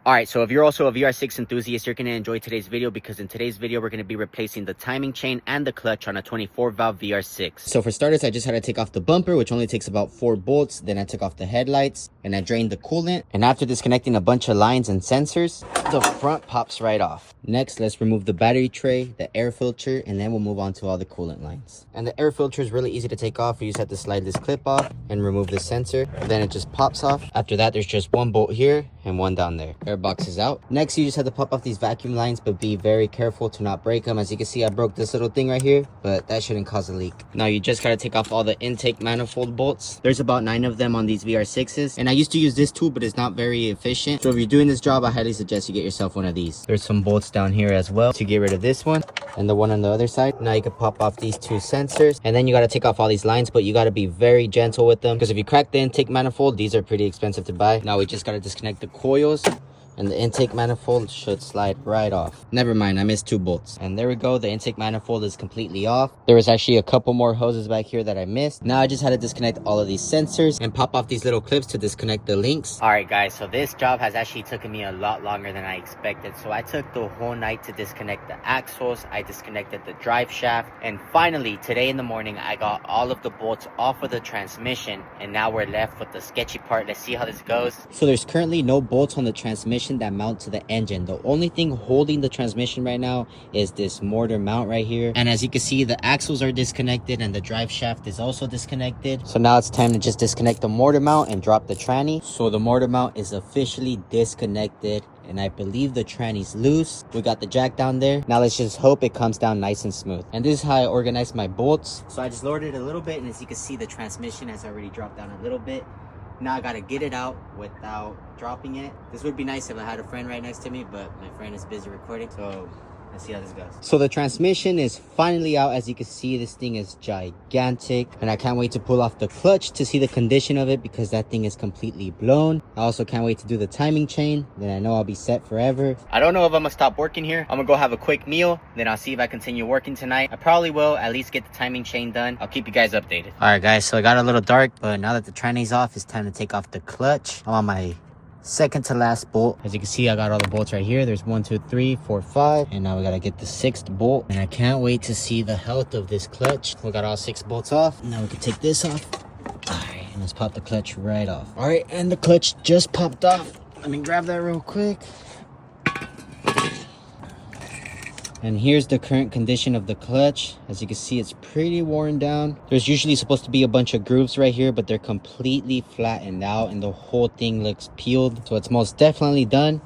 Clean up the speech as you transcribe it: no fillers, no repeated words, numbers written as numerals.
Alright, so if you're also a VR6 enthusiast, you're going to enjoy today's video because in today's video, we're going to be replacing the timing chain and the clutch on a 24-valve VR6. So for starters, I just had to take off the bumper, which only takes about 4 bolts. Then I took off the headlights and I drained the coolant. And after disconnecting a bunch of lines and sensors, the front pops right off. Next, let's remove the battery tray, the air filter, and then we'll move on to all the coolant lines. And the air filter is really easy to take off. You just have to slide this clip off and remove the sensor. Then it just pops off. After that, there's just one bolt here and one down there. Air box is out. Next, you just have to pop off these vacuum lines, but be very careful to not break them. As you can see, I broke this little thing right here, but that shouldn't cause a leak. Now you just gotta take off all the intake manifold bolts. There's about 9 of them on these VR6s, and I used to use this tool, but it's not very efficient. So if you're doing this job, I highly suggest you get yourself one of these. There's some bolts down here as well to get rid of this one and the one on the other side. Now you can pop off these 2 sensors, and then you gotta take off all these lines, but you gotta be very gentle with them because if you crack the intake manifold, these are pretty expensive to buy. Now we just gotta disconnect the coils, and the intake manifold should slide right off. Never mind, I missed 2 bolts. And there we go, the intake manifold is completely off. There was actually a couple more hoses back here that I missed. Now I just had to disconnect all of these sensors and pop off these little clips to disconnect the links. Alright guys, so this job has actually taken me a lot longer than I expected. So I took the whole night to disconnect the axles, I disconnected the drive shaft, and finally today in the morning I got all of the bolts off of the transmission, and now we're left with the sketchy part. Let's see how this goes. So there's currently no bolts on the transmission that mount to the engine. The only thing holding the transmission right now is this mortar mount right here, and as you can see, the axles are disconnected and the drive shaft is also disconnected. So now it's time to just disconnect the mortar mount and drop the tranny. So the mortar mount is officially disconnected, and I believe the tranny's loose. We got the jack down there. Now let's just hope it comes down nice and smooth. And this is how I organized my bolts. So I just lowered it a little bit, and as you can see, the transmission has already dropped down a little bit. Now I gotta get it out without dropping it. This would be nice if I had a friend right next to me, but my friend is busy recording, so let's see how this goes. So the transmission is finally out. As you can see, this thing is gigantic, and I can't wait to pull off the clutch to see the condition of it because that thing is completely blown. I also can't wait to do the timing chain. Then I know I'll be set forever. I don't know if I'm gonna stop working here. I'm gonna go have a quick meal, then I'll see if I continue working tonight. I probably will at least get the timing chain done. I'll keep you guys updated. All right guys, so it got a little dark, but now that the tranny's off, it's time to take off the clutch. I'm on my second to last bolt. As you can see, I got all the bolts right here. There's 1, 2, 3, 4, 5, and now we gotta get the 6th bolt, and I can't wait to see the health of this clutch. We got all 6 bolts off. Now we can take this off. All right, and let's pop the clutch right off. All right, and the clutch just popped off. Let me grab that real quick. And here's the current condition of the clutch. As you can see, it's pretty worn down. There's usually supposed to be a bunch of grooves right here, but they're completely flattened out and the whole thing looks peeled. So it's most definitely done.